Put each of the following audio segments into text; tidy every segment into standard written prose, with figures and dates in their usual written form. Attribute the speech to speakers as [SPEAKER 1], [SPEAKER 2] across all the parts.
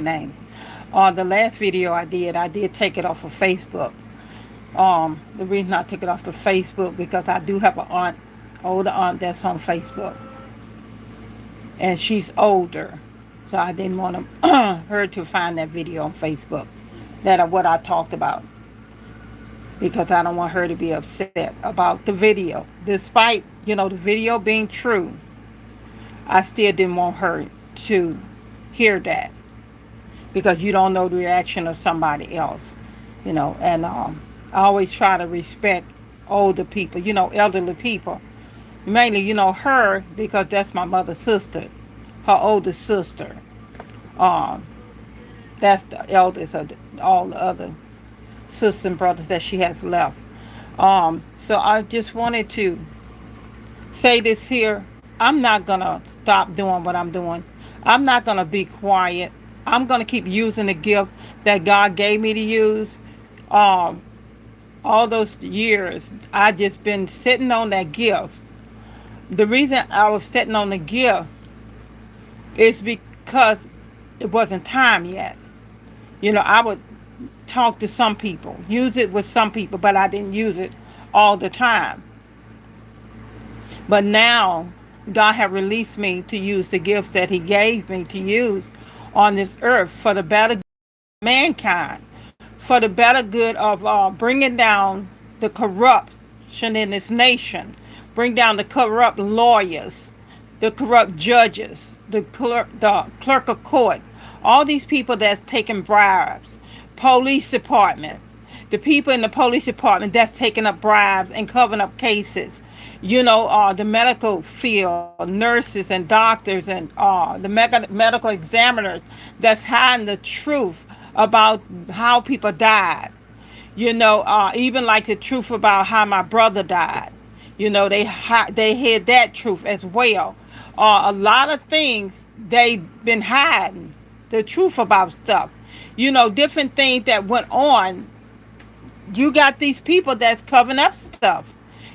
[SPEAKER 1] name. The last video I did take it off of Facebook. The reason I took it off of Facebook because I do have an aunt, older aunt that's on Facebook, and she's older, so I didn't want her to find that video on Facebook, that what I talked about, because I don't want her to be upset about the video. Despite the video being true, I still didn't want her to hear that, because you don't know the reaction of somebody else, and I always try to respect older people, elderly people. Mainly, her, because that's my mother's sister, her older sister. Um, that's the eldest of all the other sisters and brothers that she has left. So I just wanted to say this here. I'm not going to stop doing what I'm doing. I'm not going to be quiet. I'm going to keep using the gift that God gave me to use. Um, all those years, I just been sitting on that gift. The reason I was sitting on the gift is because it wasn't time yet. I would talk to some people, use it with some people, but I didn't use it all the time. But now, God have released me to use the gifts that He gave me to use on this earth for the better good of mankind, for the better good of bringing down the corruption in this nation, bring down the corrupt lawyers, the corrupt judges, the clerk of court, all these people that's taking bribes, police department, the people in the police department that's taking up bribes and covering up cases, the medical field, nurses and doctors, and the medical examiners that's hiding the truth about how people died. Even like the truth about how my brother died. They hid that truth as well. A lot of things they've been hiding the truth about stuff. Different things that went on. You got these people that's covering up stuff.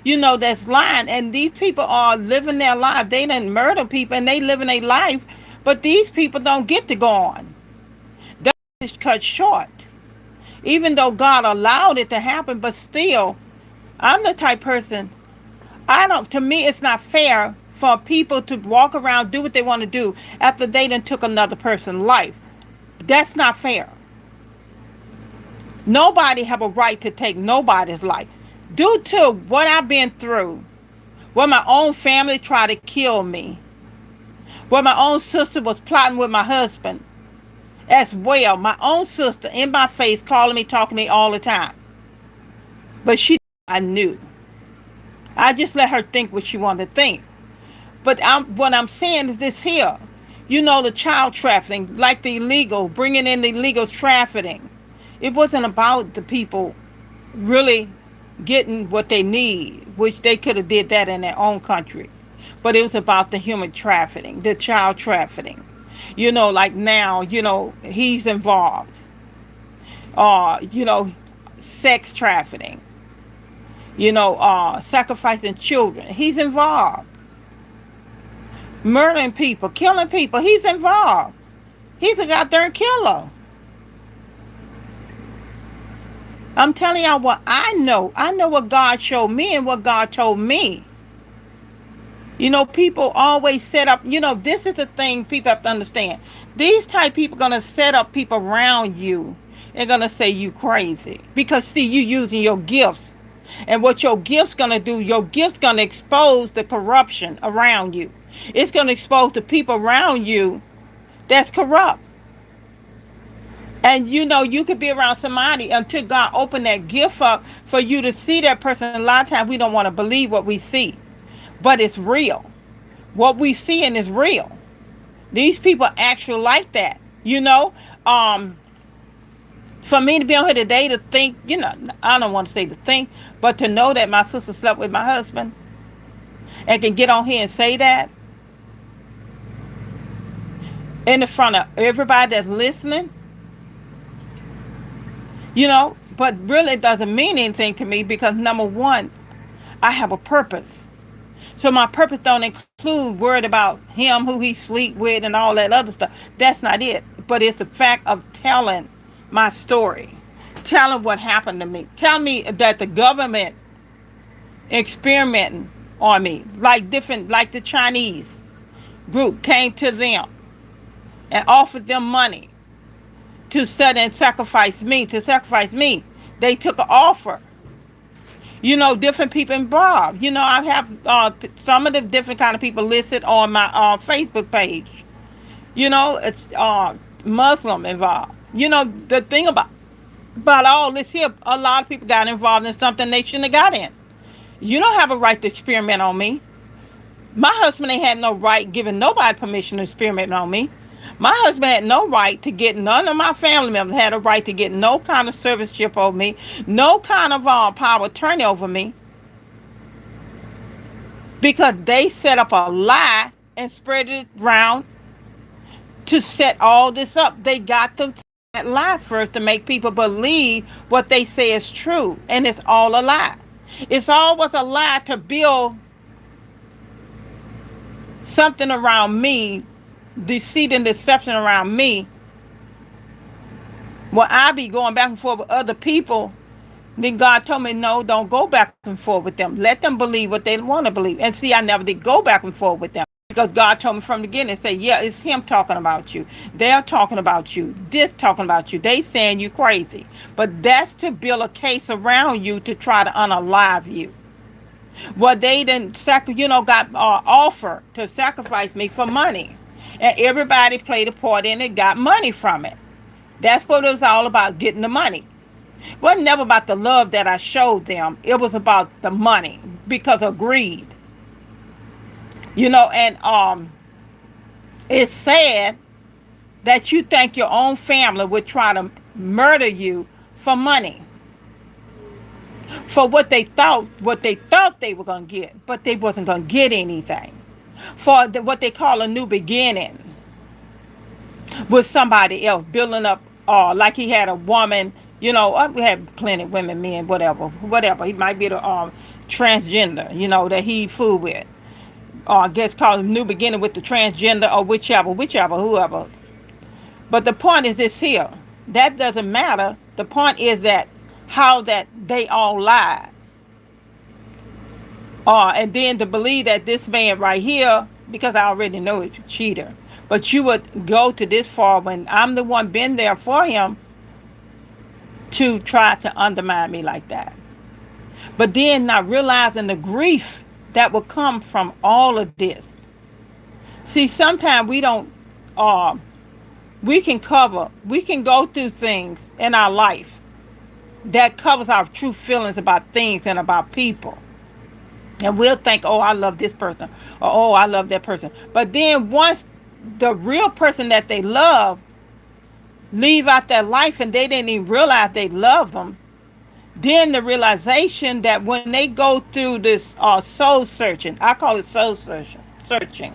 [SPEAKER 1] That's lying, and these people are living their life. They didn't murder people, and they living their life, but these people don't get to go on. That is cut short. Even though God allowed it to happen, but still, I'm the type person. To me, it's not fair for people to walk around, do what they want to do after they done took another person's life. That's not fair. Nobody have a right to take nobody's life. Due to what I've been through, where my own family tried to kill me, where my own sister was plotting with my husband as well. My own sister in my face calling me, talking to me all the time. But I knew. I just let her think what she wanted to think. But what I'm saying is this here. The child trafficking, like the illegal, bringing in the illegal trafficking. It wasn't about the people really getting what they need, which they could have did that in their own country. But it was about the human trafficking, the child trafficking. Like now, he's involved. Sex trafficking. Sacrificing children. He's involved. Murdering people, killing people. He's involved. He's a goddamn killer. I'm telling y'all what I know. I know what God showed me and what God told me. People always set up, this is the thing people have to understand. These type people going to set up people around you and going to say you crazy. Because, see, you using your gifts. And what your gifts going to do, your gifts going to expose the corruption around you. It's going to expose the people around you that's corrupt. And you could be around somebody until God opened that gift up for you to see that person. A lot of times we don't want to believe what we see, but it's real. What we seeing is real. These people actually like that. For me to be on here today to think, I don't want to say to think, but to know that my sister slept with my husband and can get on here and say that in the front of everybody that's listening. But really it doesn't mean anything to me because, number one, I have a purpose. So my purpose don't include worried about him, who he sleep with, and all that other stuff. That's not it. but it's the fact of telling my story, telling what happened to me, telling me that the government experimenting on me, like the Chinese group came to them and offered them money to study and sacrifice me. They took an offer. Different people involved. I have some of the different kind of people listed on my Facebook page. It's Muslim involved. The thing about all this here, a lot of people got involved in something they shouldn't have got in. You don't have a right to experiment on me. My husband ain't had no right giving nobody permission to experiment on me. My husband had no right to get, none of my family members had a right to get no kind of serviceship over me, no kind of power of attorney over me, because they set up a lie and spread it around to set all this up. They got them to that lie first to make people believe what they say is true, and it's all a lie. It's always a lie to build something around me, deceit and deception around me. When I be going back and forth with other people, then God told me, no, don't go back and forth with them. Let them believe what they want to believe. And see, I never did go back and forth with them, because God told me from the beginning, say, yeah, it's him talking about you. They're talking about you. This talking about you. They saying you crazy. But that's to build a case around you to try to unalive you. Well, they didn't got offer to sacrifice me for money. And everybody played a part in it, got money from it. That's what it was all about, getting the money. It wasn't never about the love that I showed them. It was about the money because of greed. And it's sad that you think your own family would try to murder you for money. For what they thought they were going to get, but they wasn't going to get anything. For what they call a new beginning with somebody else, building up, like he had a woman, we had plenty of women, men, whatever. He might be the transgender, that he fooled with. I guess called a new beginning with the transgender, or whichever, whoever. But the point is this here. That doesn't matter. The point is that how that they all lied. And then to believe that this man right here, because I already know it's a cheater, but you would go to this far when I'm the one been there for him to try to undermine me like that. But then not realizing the grief that will come from all of this. See, sometimes we don't, we can go through things in our life that covers our true feelings about things and about people. And we'll think, oh, I love this person, or oh, I love that person. But then once the real person that they love leave out their life and they didn't even realize they love them, then the realization that when they go through this soul searching, I call it soul searching.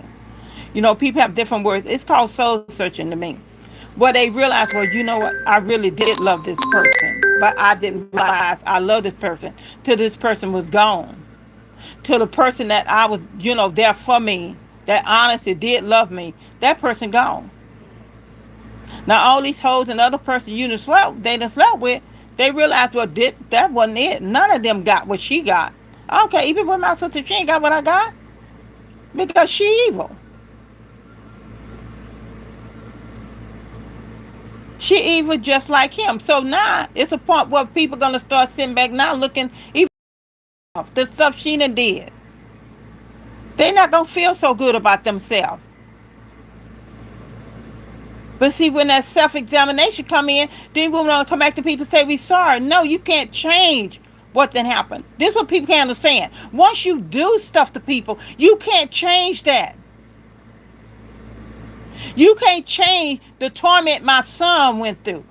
[SPEAKER 1] People have different words. It's called soul searching to me. Where they realize, well, you know what? I really did love this person, but I didn't realize I love this person till this person was gone. Till the person that I was, there for me, that honestly did love me, that person gone. Now, all these hoes and other person they done slept with, they realized, well, that wasn't it. None of them got what she got. Okay, even with my sister, she ain't got what I got, because she evil. She evil just like him. So now it's a point where people gonna start sitting back now looking even the stuff she done did. They not gonna feel so good about themselves. But see, when that self-examination come in, then we want to come back to people and say, we sorry. No, you can't change what then happened. This is what people can't understand. Once you do stuff to people, you can't change that. You can't change the torment my son went through.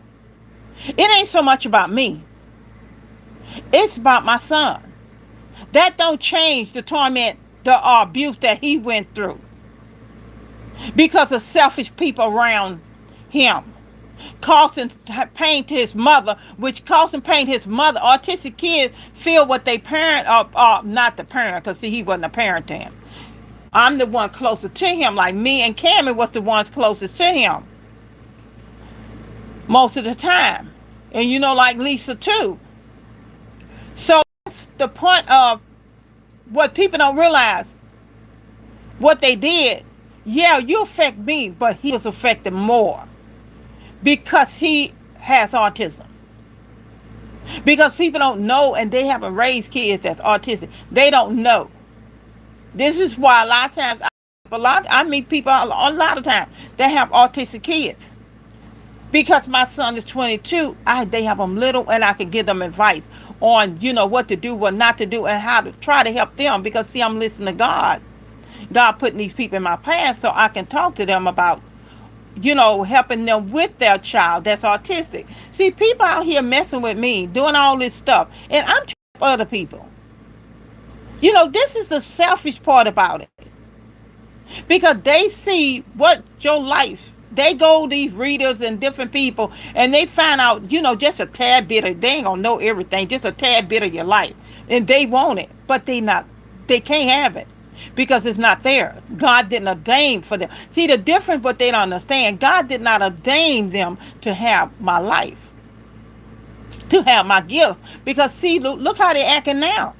[SPEAKER 1] It ain't so much about me. It's about my son. That don't change the torment, the abuse that he went through. Because of selfish people around him. Causing pain to his mother, which causing pain to his mother. Autistic kids feel what they parent, not the parent, because see, he wasn't a parent to him. I'm the one closer to him, like me and Cameron was the ones closest to him. most of the time. And like Lisa too. So that's the point of what people don't realize. What they did, yeah, you affect me, but he was affected more because he has autism. Because people don't know and they haven't raised kids that's autistic. They don't know. This is why a lot of times I meet people a lot of times that have autistic kids. Because my son is 22, they have them little and I can give them advice on, what to do, what not to do, and how to try to help them. Because, see, I'm listening to God. God putting these people in my path so I can talk to them about, helping them with their child that's autistic. See, people out here messing with me, doing all this stuff, and I'm trying to help other people. This is the selfish part about it. Because they see what your life, they go these readers and different people, and they find out, just a tad bit of, they ain't gonna know everything, just a tad bit of your life. And they want it, but they can't have it. Because it's not theirs. God didn't ordain for them. See, the difference, what they don't understand, God did not ordain them to have my life, to have my gifts. Because, see, look how they're acting now.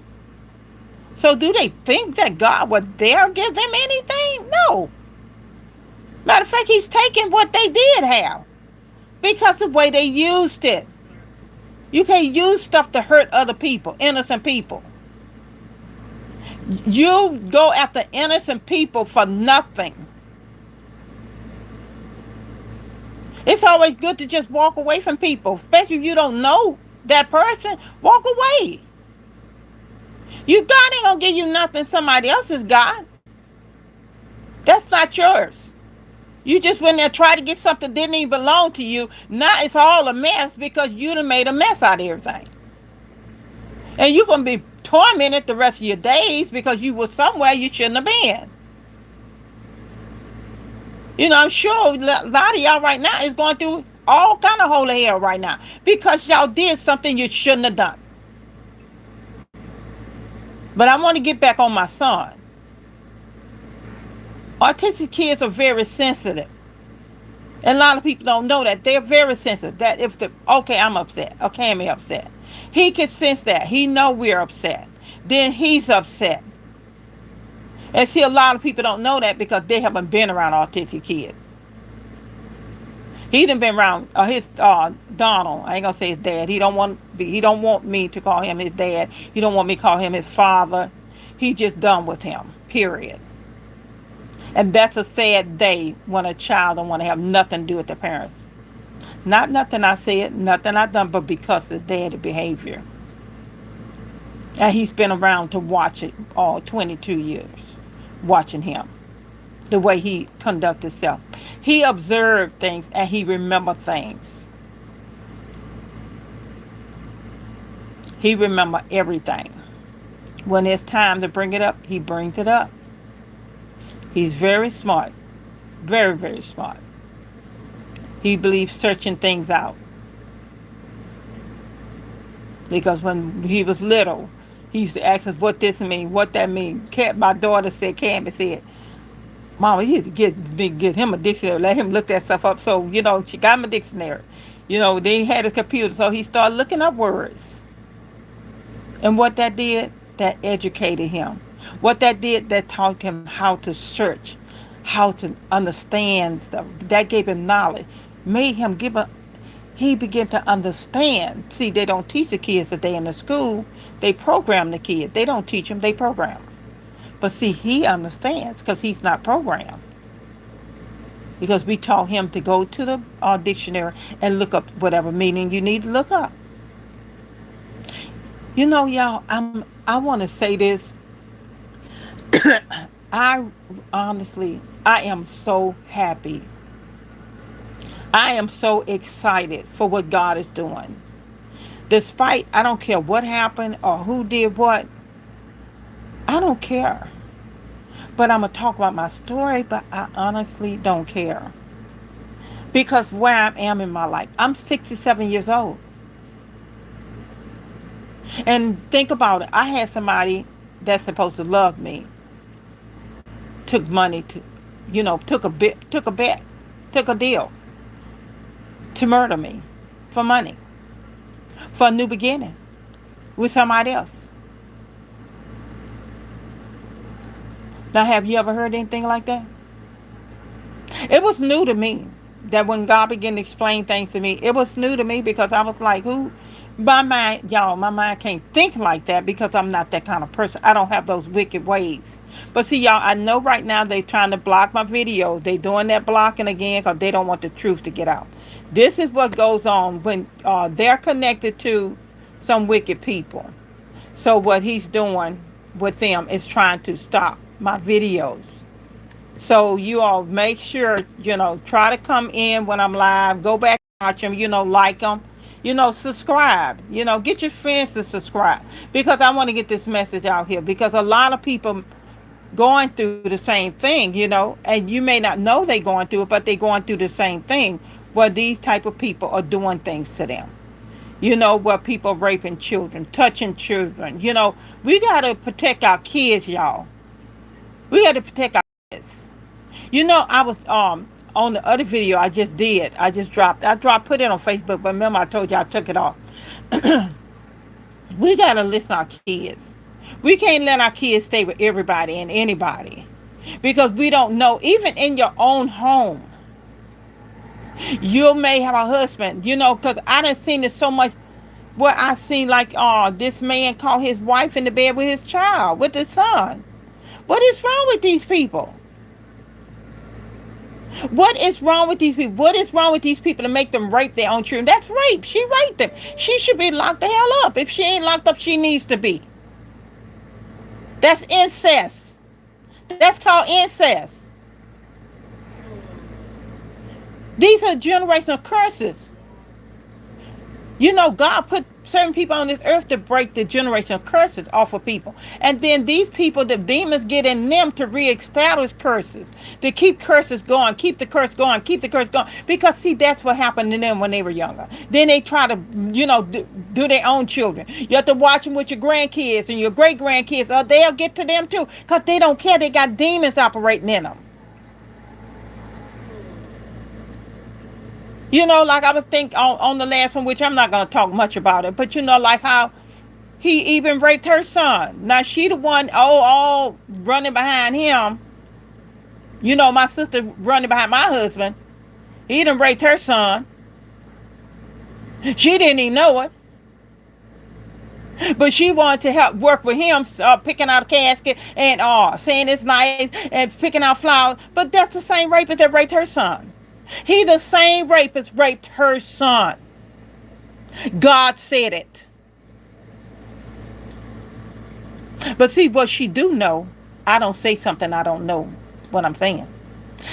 [SPEAKER 1] So do they think that God would dare give them anything? No. Matter of fact, he's taking what they did have because of the way they used it. You can't use stuff to hurt other people, innocent people. You go after innocent people for nothing. It's always good to just walk away from people, especially if you don't know that person. Walk away. God ain't gonna give you nothing somebody else's got. That's not yours. You just went there try to get something that didn't even belong to you. Now it's all a mess because you done made a mess out of everything. And you're gonna be tormented the rest of your days because you were somewhere you shouldn't have been. I'm sure a lot of y'all right now is going through all kind of holy hell right now because y'all did something you shouldn't have done. But I want to get back on my son. Autistic kids are very sensitive. And a lot of people don't know that. They're very sensitive. That if I'm upset. Okay, I'm upset. He can sense that. He know we're upset. Then he's upset. And see, a lot of people don't know that because they haven't been around autistic kids. He done been around his Donald. I ain't gonna say his dad. He don't want me to call him his dad. He don't want me to call him his father. He just done with him. Period. And that's a sad day when a child don't want to have nothing to do with their parents. Not nothing I said, nothing I done, but because of daddy behavior. And he's been around to watch it all 22 years, watching him, the way he conduct himself. He observed things and he remembered things. He remember everything. When it's time to bring it up, he brings it up. He's very smart. Very, very smart. He believes searching things out. Because when he was little, he used to ask us what this mean, what that mean. My daughter said, Cammy said, Mama, you had to get him a dictionary, let him look that stuff up. So, she got him a dictionary. They had a computer, so he started looking up words. And what that did, that educated him. What that did, that taught him how to search, how to understand stuff. That gave him knowledge. Made him he began to understand. See, they don't teach the kids today in the school. They program the kids. They don't teach them, they program them. But see, he understands because he's not programmed. Because we taught him to go to the dictionary and look up whatever meaning you need to look up. Y'all, I want to say this. I am so happy. I am so excited for what God is doing. Despite, I don't care what happened or who did what. I don't care. But I'm going to talk about my story, but I honestly don't care. Because where I am in my life, I'm 67 years old. And think about it. I had somebody that's supposed to love me. Took money to, took a bet, took a deal. to murder me for money, for a new beginning with somebody else. Now, have you ever heard anything like that? It was new to me that when God began to explain things to me, it was new to me because I was like, who? My mind, y'all, my mind can't think like that because I'm not that kind of person. I don't have those wicked ways. But see, y'all, I know right now they trying to block my video. They doing that blocking again because they don't want the truth to get out. This is what goes on when they're connected to some wicked people. So what he's doing with them is trying to stop my videos. So you all make sure, try to come in when I'm live. Go back and watch them, like them. Subscribe. Get your friends to subscribe. Because I want to get this message out here. Because a lot of people going through the same thing, and you may not know they're going through it, but they're going through the same thing where these type of people are doing things to them. Where people are raping children, touching children. We got to protect our kids, y'all. We got to protect our kids. I was on the other video I just did. Put it on Facebook, but remember I told you I took it off. We gotta listen to our kids. We can't let our kids stay with everybody and anybody. Because we don't know, even in your own home, you may have a husband, because I done seen it so much where I seen like this man caught his wife in the bed with his child, with his son. What is wrong with these people? What is wrong with these people? What is wrong with these people to make them rape their own children? That's rape. She raped them. She should be locked the hell up. If she ain't locked up, she needs to be. That's incest. That's called incest. These are generational curses. God put certain people on this earth to break the generational curses off of people. And then these people, the demons get in them to reestablish curses, to keep curses going, keep the curse going, keep the curse going. Because, see, that's what happened to them when they were younger. Then they try to, do their own children. You have to watch them with your grandkids and your great-grandkids, or they'll get to them too. Because they don't care. They got demons operating in them. Like I was thinking on the last one, which I'm not going to talk much about it, but like how he even raped her son. Now she the one, all running behind him. My sister running behind my husband. He done raped her son. She didn't even know it. But she wanted to help work with him, picking out a casket and saying it's nice and picking out flowers. But that's the same rapist that raped her son. He the same rapist raped her son. God said it. But see, what she do know, I don't say something I don't know what I'm saying.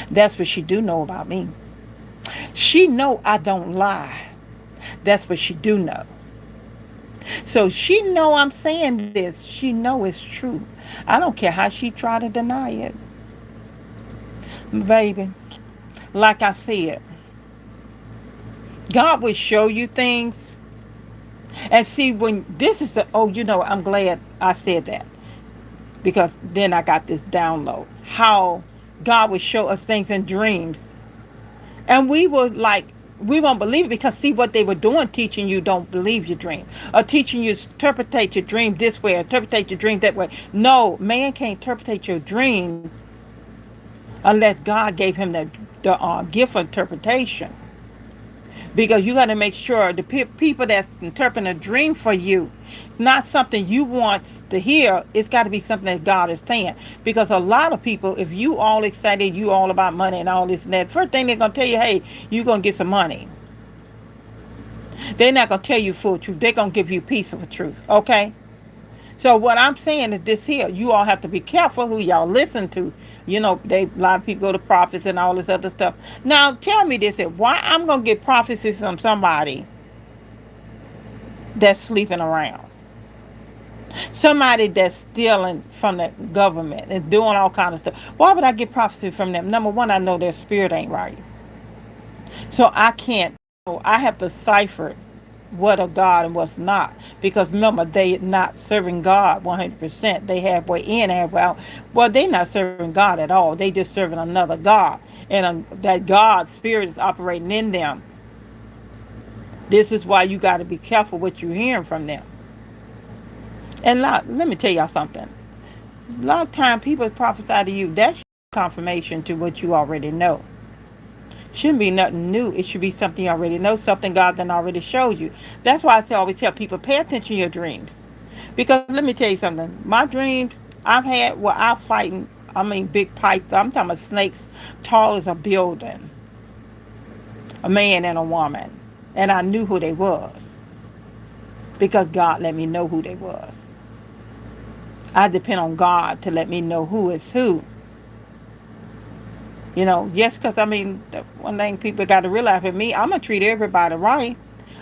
[SPEAKER 1] That's what she do know about me. She know I don't lie. That's what she do know. So she know I'm saying this. She know it's true. I don't care how she try to deny it. Baby, like I said, God will show you things. And see, when this is I'm glad I said that. Because then I got this download. How God would show us things in dreams. And we won't believe it because see what they were doing, teaching you don't believe your dream. Or teaching you interpret your dream this way, or interpret your dream that way. No, man can't interpret your dream unless God gave him the gift of interpretation. Because you got to make sure the people that's interpreting a dream for you, it's not something you want to hear. It's got to be something that God is saying. Because a lot of people, if you all excited, you all about money and all this and that, first thing they're going to tell you, hey, you're going to get some money. They're not going to tell you full truth. They're going to give you a piece of the truth. Okay? So what I'm saying is this here. You all have to be careful who y'all listen to. A lot of people go to prophets and all this other stuff. Now, tell me this here. Why I'm going to get prophecies from somebody that's sleeping around? Somebody that's stealing from the government and doing all kind of stuff. Why would I get prophecy from them? Number one, I know their spirit ain't right. So I can't. I have to cipher what of God and what's not. Because remember, they not serving God 100%. They halfway in, halfway out. Well, they not serving God at all. They just serving another God. And that God's spirit is operating in them. This is why you got to be careful what you're hearing from them. And let me tell y'all something. A lot of time people prophesy to you. That's confirmation to what you already know. Shouldn't be nothing new. It should be something you already know, something God done already showed you. That's why always tell people, pay attention to your dreams. Because let me tell you something. My dreams I've had where I'm fighting, big pythons. I'm talking about snakes tall as a building, a man and a woman. And I knew who they was because God let me know who they was. I depend on God to let me know who is who. Yes, because one thing people got to realize with me, I'm going to treat everybody right.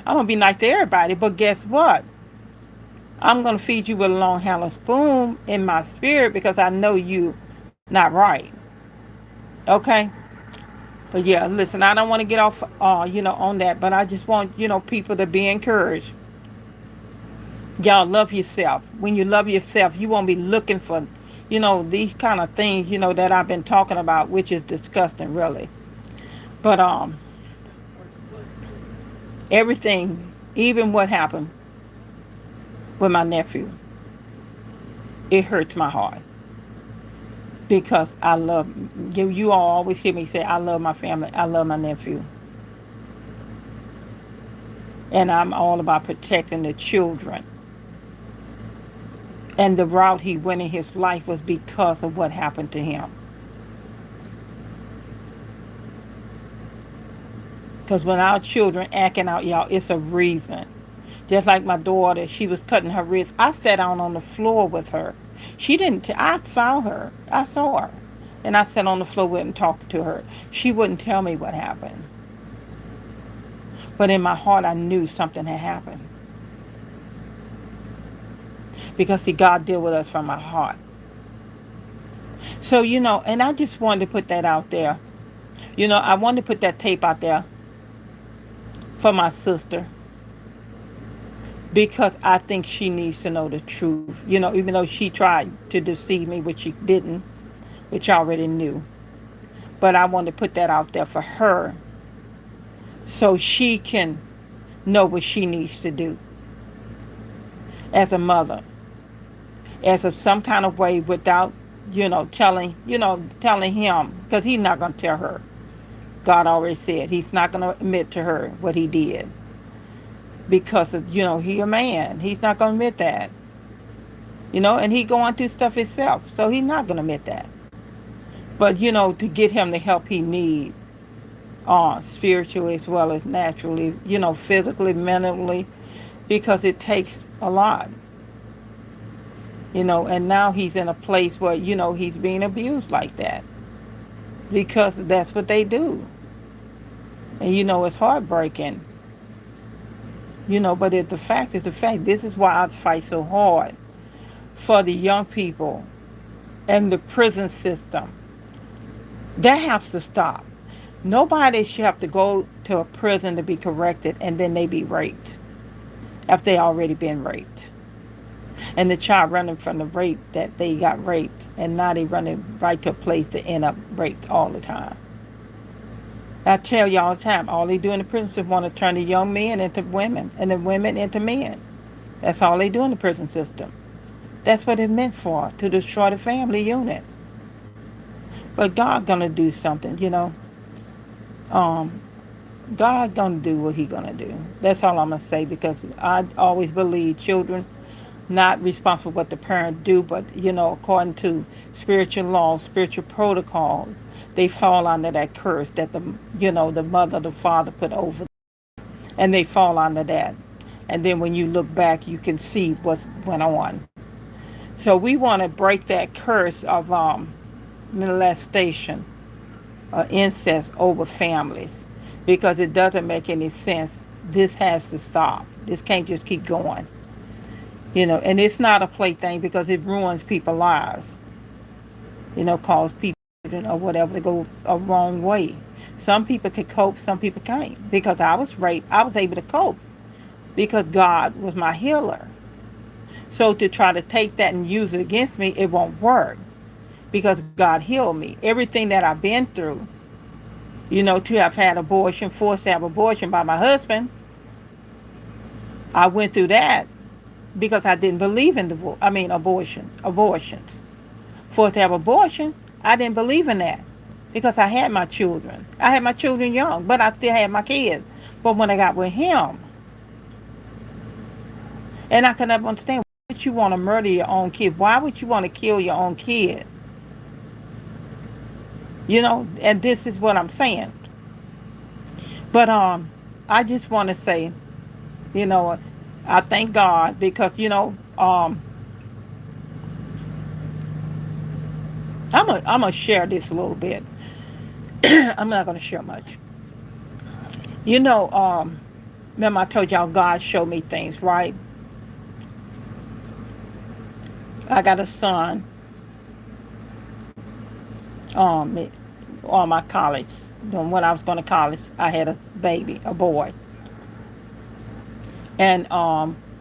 [SPEAKER 1] I'm going to be nice to everybody. But guess what? I'm going to feed you with a long handled spoon in my spirit because I know you not right. Okay? But yeah, listen, I don't want to get off, on that. But I just want, people to be encouraged. Y'all love yourself. When you love yourself, you won't be looking for, these kind of things, that I've been talking about, which is disgusting, really. But everything, even what happened with my nephew, it hurts my heart because I love you. You all always hear me say, I love my family. I love my nephew. And I'm all about protecting the children. And the route he went in his life was because of what happened to him. Because when our children acting out, y'all, it's a reason. Just like my daughter, she was cutting her wrist. I sat down on the floor with her. She didn't, I saw her. I saw her. And I sat on the floor with her and talked to her. She wouldn't tell me what happened. But in my heart, I knew something had happened. Because, see, God deal with us from our heart. So, and I just wanted to put that out there. I wanted to put that tape out there for my sister. Because I think she needs to know the truth. Even though she tried to deceive me, which she didn't, which I already knew. But I wanted to put that out there for her so she can know what she needs to do as a mother. As of some kind of way without, telling him, because he's not going to tell her. God already said he's not going to admit to her what he did. Because of, he a man. He's not going to admit that. And he going through stuff himself. So he's not going to admit that. But, to get him the help he needs, spiritually as well as naturally, physically, mentally, because it takes a lot. And now he's in a place where, he's being abused like that. Because that's what they do. And, it's heartbreaking. But the fact is the fact. This is why I fight so hard for the young people and the prison system. That has to stop. Nobody should have to go to a prison to be corrected and then they be raped after they already been raped. And the child running from the rape that they got raped, and now they running right to a place to end up raped all the time. I tell y'all all the time, all they do in the prison system want to turn the young men into women and the women into men. That's all they do in the prison system. That's what it's meant for, to destroy the family unit. But God gonna do something, God gonna do what he gonna do. That's all I'm gonna say, because I always believe children not responsible for what the parent do, but according to spiritual law, spiritual protocol, they fall under that curse that the mother, the father put over them, and they fall under that. And then when you look back, you can see what went on. So we want to break that curse of molestation, incest over families, because it doesn't make any sense. This has to stop. This can't just keep going. And it's not a plaything, because it ruins people's lives. Cause people or whatever to go a wrong way. Some people can cope, some people can't. Because I was raped, I was able to cope because God was my healer. So to try to take that and use it against me, it won't work, because God healed me. Everything that I've been through, to have had abortion, forced to have abortion by my husband, I went through that because I didn't believe in abortions. For us to have abortion, I didn't believe in that because I had my children. I had my children young, but I still had my kids. But when I got with him, and I could never understand, why would you want to murder your own kid? Why would you want to kill your own kid? And this is what I'm saying. But I just want to say, you know, I thank God because I'm gonna share this a little bit. I'm not gonna share much. You know, remember I told y'all God showed me things, right? I got a son, um, on my college. When I was going to college, I had a baby, a boy. And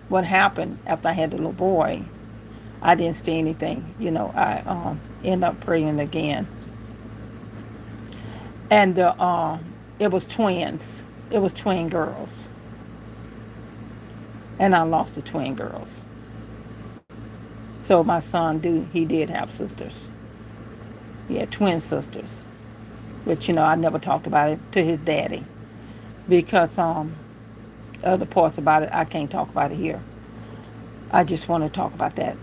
[SPEAKER 1] what happened after I had the little boy, I didn't see anything. I ended up praying again. And it was twins. It was twin girls. And I lost the twin girls. So my son, he did have sisters. He had twin sisters. Which, I never talked about it to his daddy. Because other parts about it, I can't talk about it here. I just want to talk about that.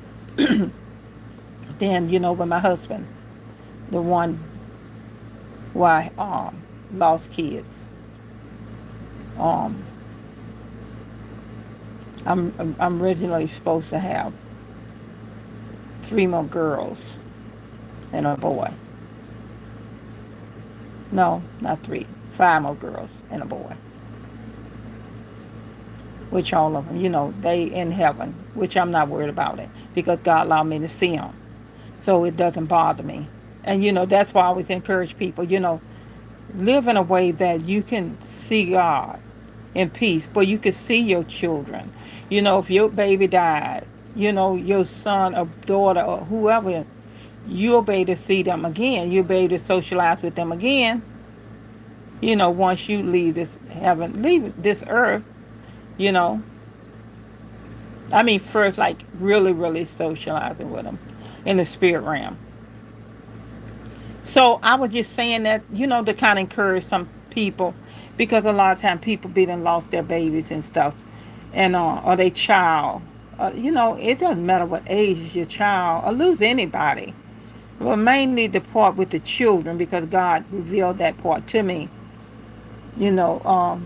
[SPEAKER 1] Then, with my husband, the one who I lost kids. Um, I'm originally supposed to have 3 more girls and a boy. No, not 3. 5 more girls and a boy. Which all of them, they in heaven, which I'm not worried about it because God allowed me to see them. So it doesn't bother me. And, that's why I always encourage people, live in a way that you can see God in peace, but you can see your children. If your baby died, your son or daughter or whoever, you'll be able to see them again. You'll be able to socialize with them again. Once you leave this earth, you know. I mean, first, like, really, really socializing with them in the spirit realm. So I was just saying that, to kind of encourage some people, because a lot of times people be done lost their babies and stuff, and or their child. It doesn't matter what age is your child, or lose anybody. Well, mainly the part with the children, because God revealed that part to me. You know,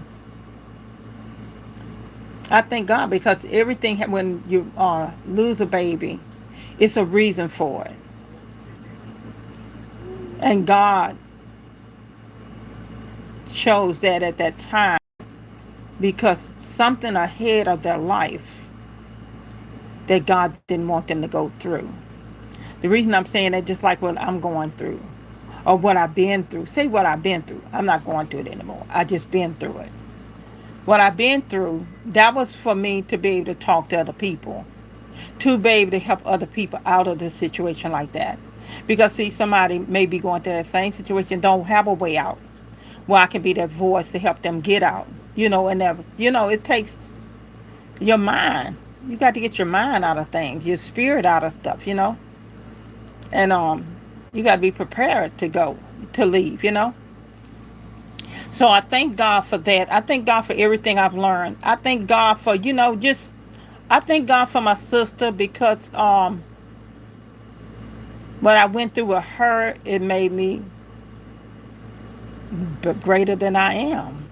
[SPEAKER 1] I thank God because everything, when you lose a baby, it's a reason for it. And God chose that at that time because something ahead of their life that God didn't want them to go through. The reason I'm saying that, just like what I'm going through or what I've been through. Say what I've been through. I'm not going through it anymore. I just been through it. What I've been through, that was for me to be able to talk to other people, to be able to help other people out of the situation like that. Because, see, somebody may be going through that same situation, don't have a way out. Well, I can be that voice to help them get out. It takes your mind. You got to get your mind out of things, your spirit out of stuff. And you got to be prepared to leave. So I thank God for that. I thank God for everything I've learned. I thank God for, I thank God for my sister because what I went through with her, it made me greater than I am.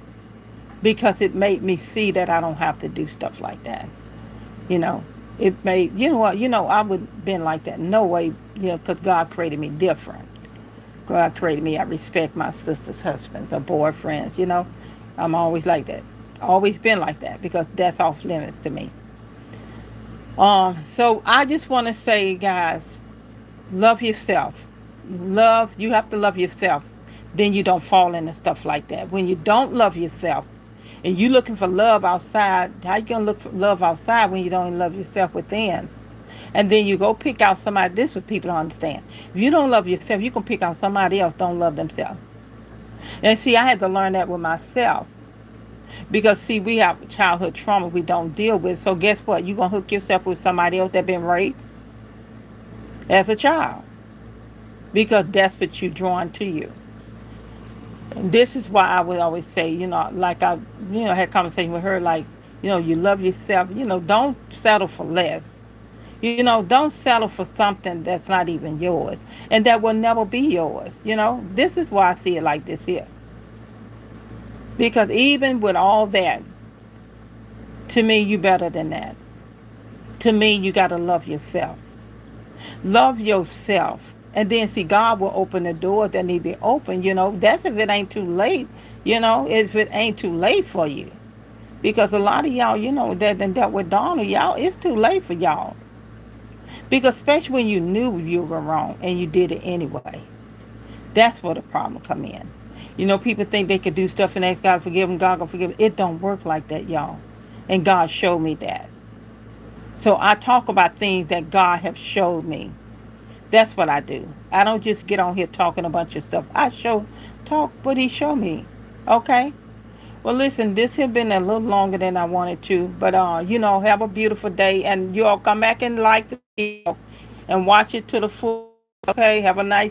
[SPEAKER 1] Because it made me see that I don't have to do stuff like that. It made, I would have been like that. No way, because God created me different. God created me. I respect my sister's husbands or boyfriends. I'm always like that. Always been like that because that's off limits to me. So I just want to say, guys, love yourself. You have to love yourself. Then you don't fall into stuff like that. When you don't love yourself and you looking for love outside, how you going to look for love outside when you don't love yourself within? And then you go pick out somebody. This is what people don't understand. If you don't love yourself, you can pick out somebody else don't love themselves. And see, I had to learn that with myself. Because see, we have childhood trauma we don't deal with. So guess what? You're gonna hook yourself with somebody else that been raped as a child because that's what you're drawn to you. And this is why I would always say, like had conversation with her, like, you love yourself. Don't settle for less. Don't settle for something that's not even yours and that will never be yours. This is why I see it like this here. Because even with all that, to me, you better than that. To me, you got to love yourself. Love yourself. And then see, God will open the doors that need to be open. That's if it ain't too late. If it ain't too late for you. Because a lot of y'all, that done dealt with Donald, y'all, it's too late for y'all. Because especially when you knew you were wrong and you did it anyway. That's where the problem come in. People think they could do stuff and ask God to forgive them, God gonna forgive them. It don't work like that, y'all. And God showed me that. So I talk about things that God have showed me. That's what I do. I don't just get on here talking a bunch of stuff. Talk what he showed me. Okay? Well, listen, this has been a little longer than I wanted to, but have a beautiful day, and you all come back and like the video and watch it to the full. Okay, have a nice